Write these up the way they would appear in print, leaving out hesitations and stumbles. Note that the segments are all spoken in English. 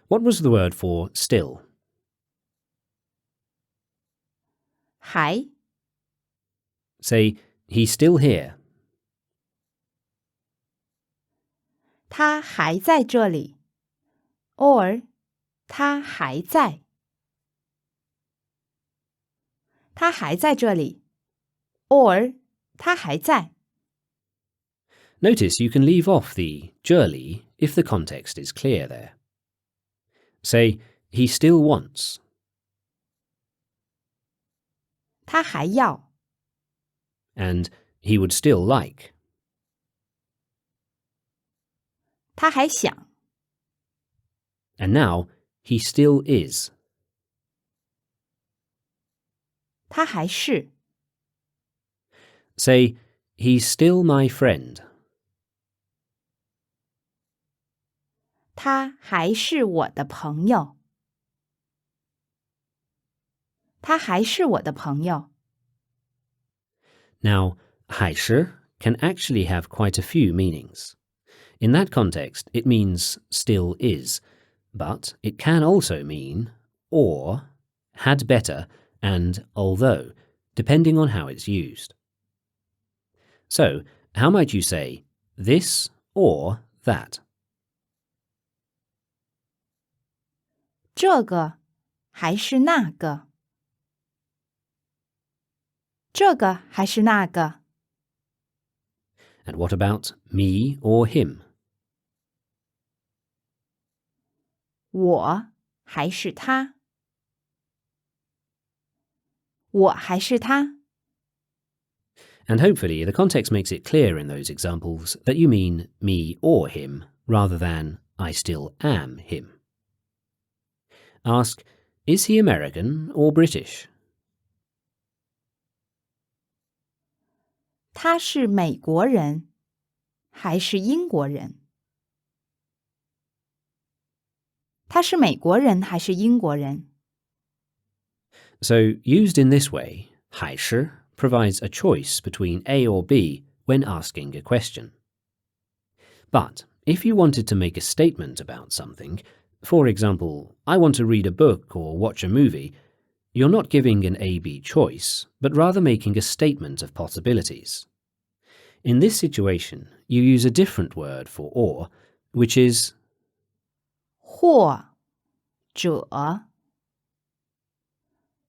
What was the word for still? 还 Say, he's still here. 他还在这里 or 他还在。他还在这里 or 他还在。Notice you can leave off the 这里 if the context is clear there. Say, he still wants. 他还要。And he would still like. 他还想。And now, he still is. 他还是。Say, he's still my friend. 他还是我的朋友。他还是我的朋友。Now, 还是 can actually have quite a few meanings. In that context, it means still is, but it can also mean or, had better, and although, depending on how it's used. So, how might you say this or that? 这个还是那个？这个还是那个？ And what about me or him? 我还是他？我还是他？ And hopefully the context makes it clear in those examples that you mean me or him rather than I still am him. Ask, is he American or British? 他是美国人还是英国人？他是美国人还是英国人？ So, used in this way, 还是 provides a choice between A or B when asking a question. But if you wanted to make a statement about something, for example, I want to read a book or watch a movie, you're not giving an A-B choice, but rather making a statement of possibilities. In this situation, you use a different word for or, which is 或者，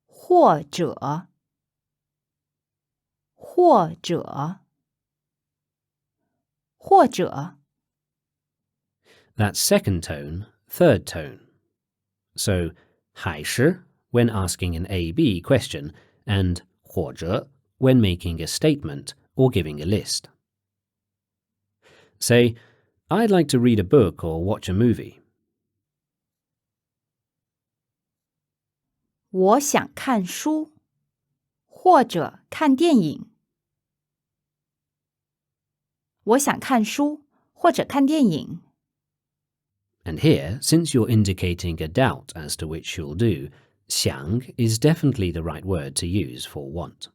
或者，或者，或者。 that second tone, third tone. So, 还是 when asking an A-B question, and 或者 when making a statement or giving a list. Say, I'd like to read a book or watch a movie. 我想看书，或者看电影。我想看书，或者看电影。 And here, since you're indicating a doubt as to which you'll do, 想 is definitely the right word to use for want.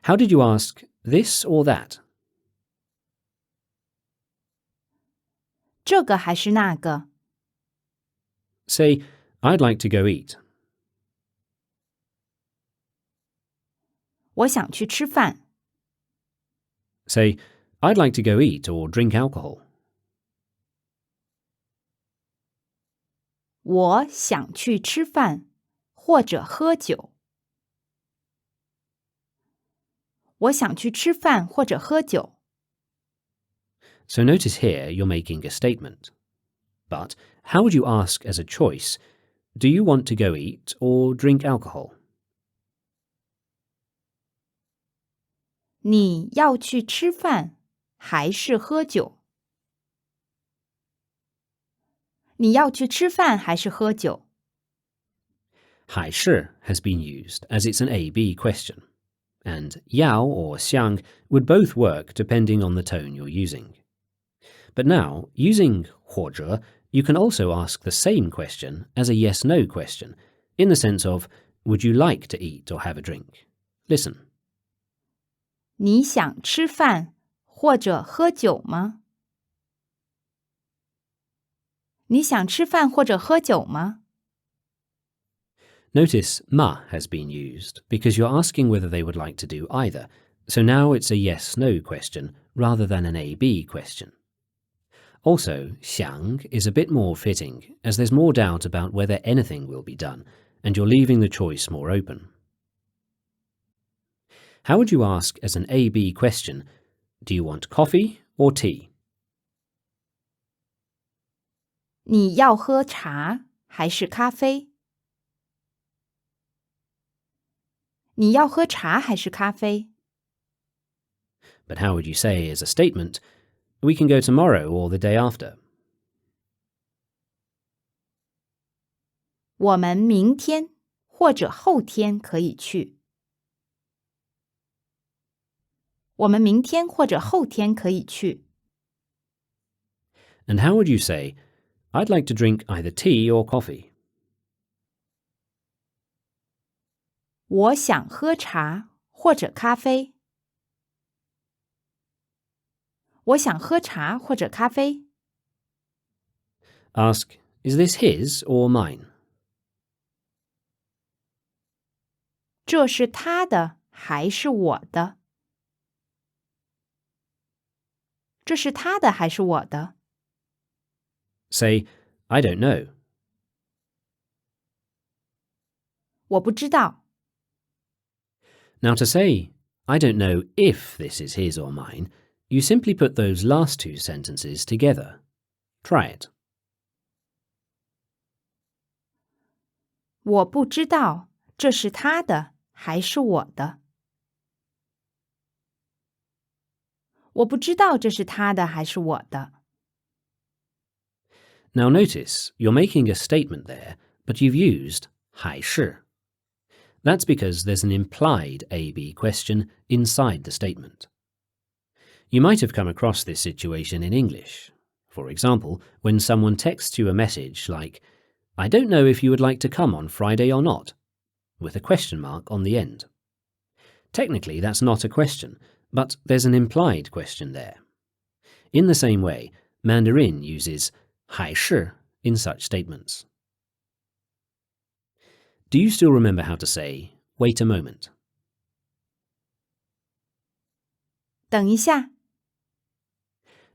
How did you ask this or that? 这个还是那个？ Say, I'd like to go eat. 我想去吃饭。 Say, I'd like to go eat or drink alcohol. 我想去吃饭，或者喝酒。我想去吃饭或者喝酒。 So notice here you're making a statement. But how would you ask as a choice, do you want to go eat or drink alcohol? 你要去吃饭还是喝酒？你要去吃饭还是喝酒？ 还是 has been used as it's an A-B question. And 要 or 想 would both work depending on the tone you're using. But now, using 或者, you can also ask the same question as a yes-no question, in the sense of, would you like to eat or have a drink? Listen. 你想吃饭或者喝酒吗？你想吃饭或者喝酒吗？ Notice ma has been used because you're asking whether they would like to do either, so now it's a yes-no question rather than an A-B question. Also, 想 is a bit more fitting as there's more doubt about whether anything will be done, and you're leaving the choice more open. How would you ask as an A-B question, do you want coffee or tea? 你要喝茶还是咖啡？你要喝茶还是咖啡？ But how would you say as a statement, we can go tomorrow or the day after? 我们明天或者后天可以去。我们明天或者后天可以去。 And how would you say, I'd like to drink either tea or coffee? 我想喝茶或者咖啡。我想喝茶或者咖啡。 Ask, is this his or mine? 这是他的还是我的？这是他的还是我的？ Say, I don't know. 我不知道。 Now to say, I don't know if this is his or mine, you simply put those last two sentences together. Try it. 我不知道这是他的还是我的。我不知道这是他的还是我的。 Now notice, you're making a statement there, but you've used 还是. That's because there's an implied A-B question inside the statement. You might have come across this situation in English. For example, when someone texts you a message like, I don't know if you would like to come on Friday or not, with a question mark on the end. Technically, that's not a question, but there's an implied question there. In the same way, Mandarin uses 还是 in such statements. Do you still remember how to say, wait a moment? 等一下。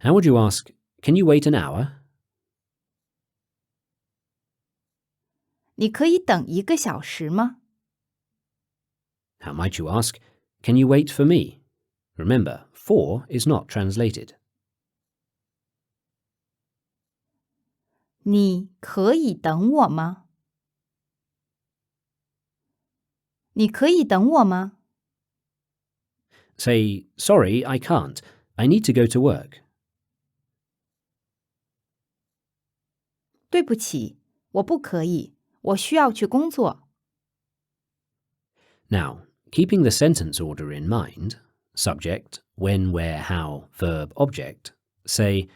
How would you ask, can you wait an hour? 你可以等1个小时吗？ How might you ask, can you wait for me? Remember, for is not translated. 你可以等我吗？你可以等我吗？ Say, sorry, I can't. I need to go to work. 对不起，我不可以，我需要去工作。 Now, keeping the sentence order in mind, subject, when, where, how, verb, object, say,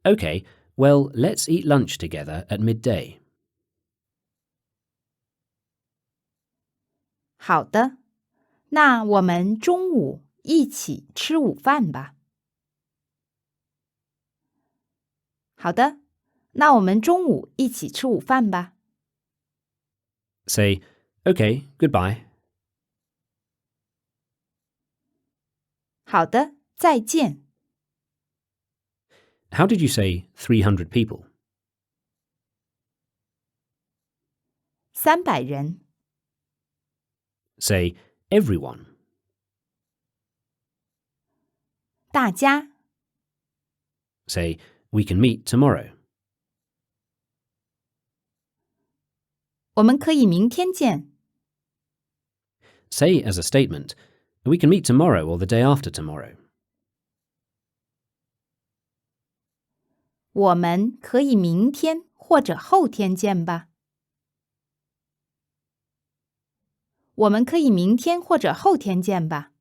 OK, well, let's eat lunch together at midday. 好的，那我们中午一起吃午饭吧。好的，那我们中午一起吃午饭吧。 Say, OK, goodbye. 好的，再见。 How did you say 300 people? 300人。 Say, everyone. 大家。 Say, we can meet tomorrow. 我们可以明天见。 Say as a statement, we can meet tomorrow or the day after tomorrow. 我们可以明天或者后天见吧。我们可以明天或者后天见吧。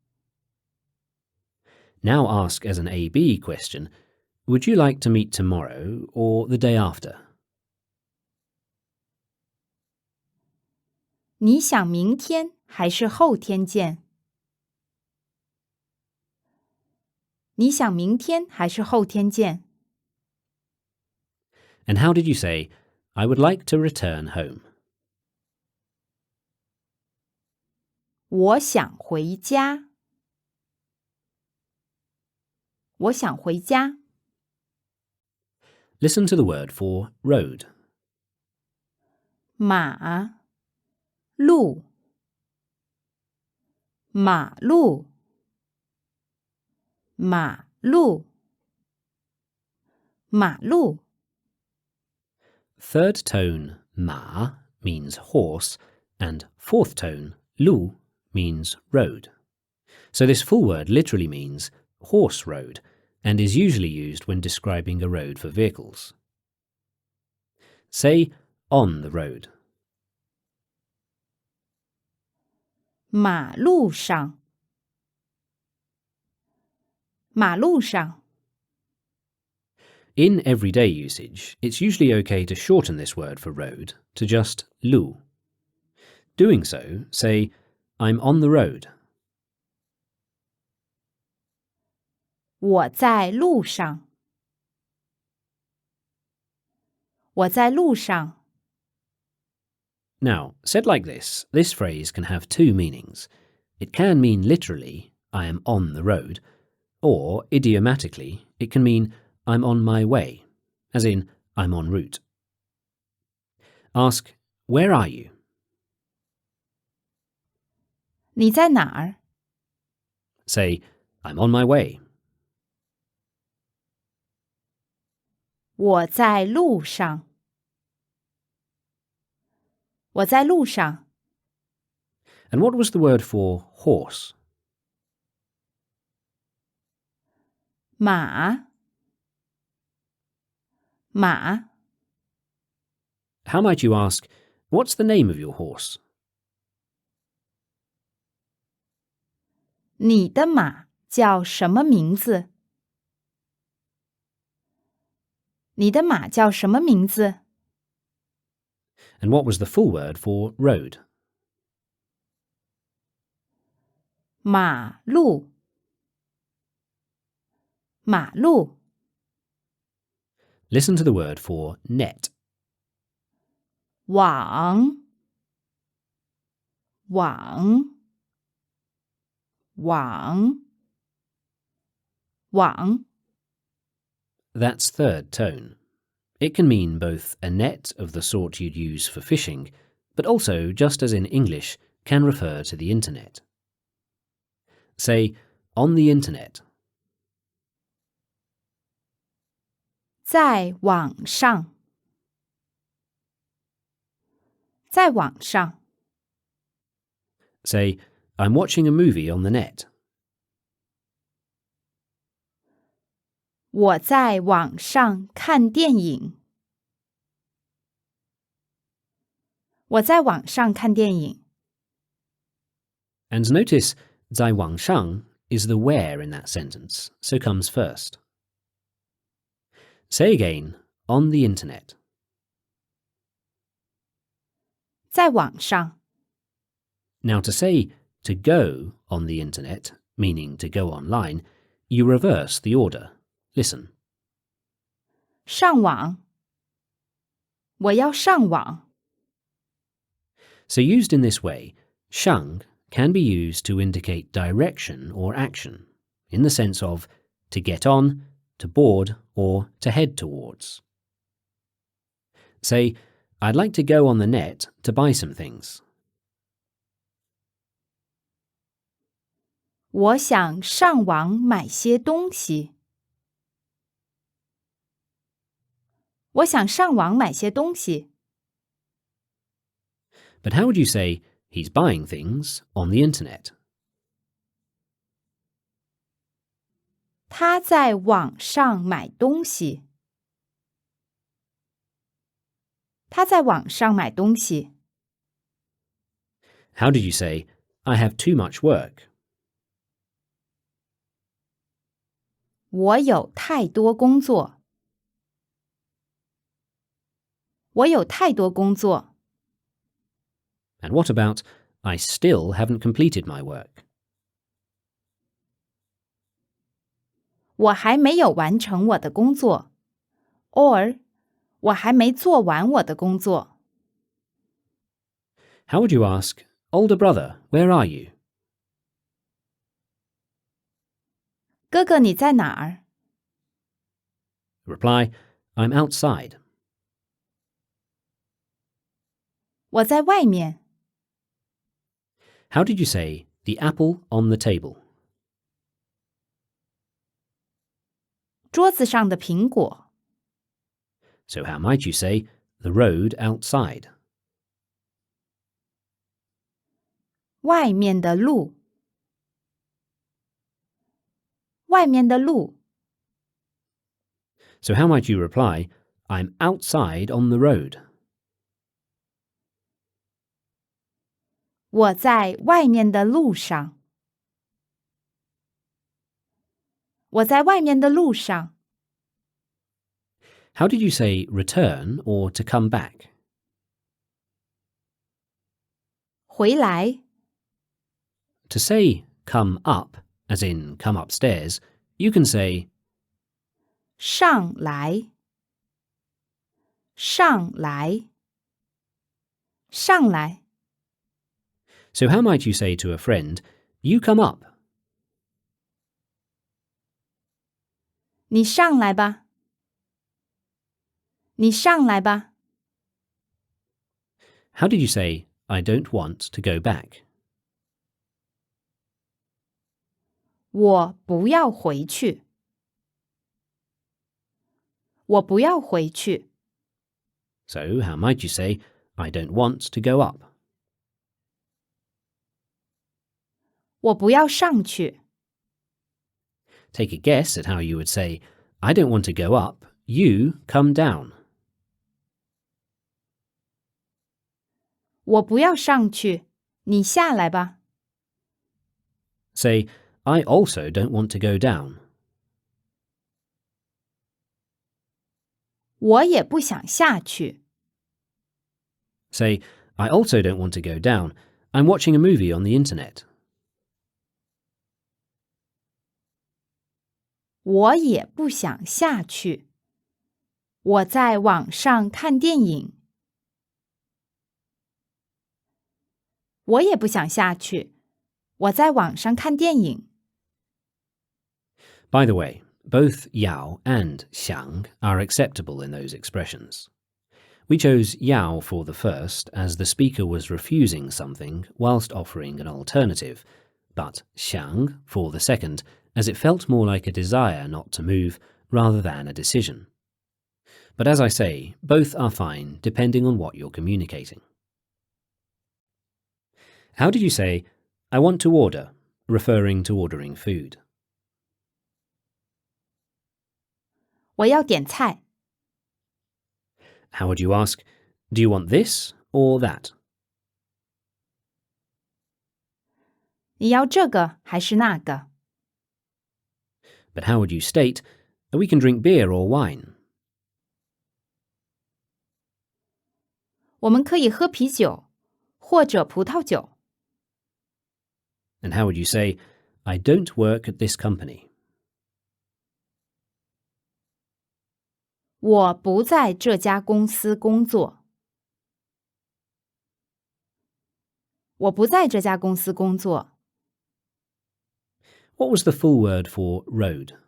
Now ask as an A-B question, would you like to meet tomorrow or the day after? 你想明天还是后天见？你想明天还是后天见？ And how did you say, I would like to return home? 我想回家。我想回家。 Listen to the word for road. 马路马路马路马路 Third tone ma means horse, and fourth tone lu means road. So this full word literally means horse road and is usually used when describing a road for vehicles. Say on the road. 马路上马路上 In everyday usage, it's usually okay to shorten this word for road to just lu. Doing so, say, I'm on the road. 我在路上我在路上 Now, said like this phrase can have two meanings. It can mean literally, I am on the road, or idiomatically, it can mean I'm on my way, as in, I'm en route. Ask, where are you? 你在哪儿 Say, I'm on my way. 我在路上我在路上 And what was the word for horse? 马马 How might you ask, what's the name of your horse? 你的马叫什么名字你的马叫什么名字 And what was the full word for road? 马路马路 Listen to the word for net. 网网网网 That's third tone. It can mean both a net of the sort you'd use for fishing, but also, just as in English, can refer to the internet. Say, on the internet. 在网上在网上 Say, I'm watching a movie on the net. 我在网上看电影我在网上看电影 And notice, 在网上 is the where in that sentence, so comes first. Say again, on the internet. 在网上 Now to say to go on the internet, meaning to go online, you reverse the order. Listen. 上网我要上网 So used in this way, 上 can be used to indicate direction or action, in the sense of to get on, to board, or to head towards. Say, I'd like to go on the net to buy some things. 我想上网买些东西我想上网买些东西 But how would you say he's buying things on the internet? 他在网上买东西他在网上买东西 How did you say, I have too much work? 我有太多工作我有太多工作 And what about, I still haven't completed my work? 我还没有完成我的工作 or 我还没做完我的工作。How would you ask, older brother, where are you? 哥哥，你在哪儿？ Reply, I'm outside. 我在外面。How did you say the apple on the table? 桌子上的苹果。So how might you say the road outside? 外面的路。外面的路。So how might you reply, I'm outside on the road? 我在外面的路上。我在外面的路上。How did you say return or to come back? 回来。To say come up, as in come upstairs, you can say 上来。上来。上来。So how might you say to a friend, you come up? 你上来吧。你上来吧。How did you say, I don't want to go back? 我不要回去。我不要回去。So how might you say, I don't want to go up? 我不要上去。Take a guess at how you would say, I don't want to go up, you come down. 我不要上去，你下来吧。Say, I also don't want to go down. 我也不想下去。Say, I also don't want to go down. I'm watching a movie on the internet. 我也不想下去。我在网上看电影。我也不想下去。我在网上看电影。By the way, both yao and xiang are acceptable in those expressions. We chose yao for the first as the speaker was refusing something whilst offering an alternative, but xiang for the second as it felt more like a desire not to move rather than a decision. But as I say, both are fine depending on what you're communicating. How did you say, I want to order, referring to ordering food? 我要点菜。How would you ask, do you want this or that? 你要这个还是那个？ But how would you state, we can drink beer or wine? 我们可以喝啤酒，或者葡萄酒。And how would you say, I don't work at this company? 我不在这家公司工作。我不在这家公司工作。What was the full word for road?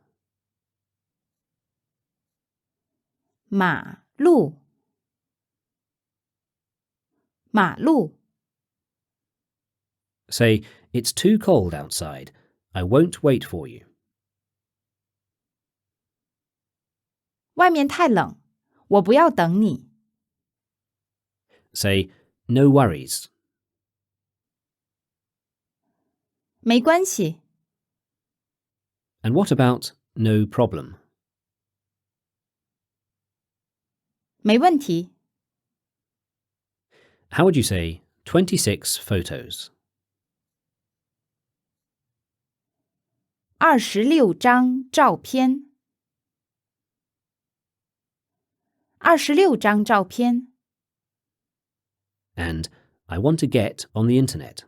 马路。马路。Say, it's too cold outside. I won't wait for you. 外面太冷，我不要等你。Say, no worries. 没关系。And what about no problem? 没问题。How would you say 26 photos? 26张照片。26张照片。And I want to get on the internet.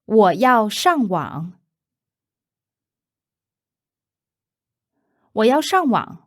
我要上网。我要上网。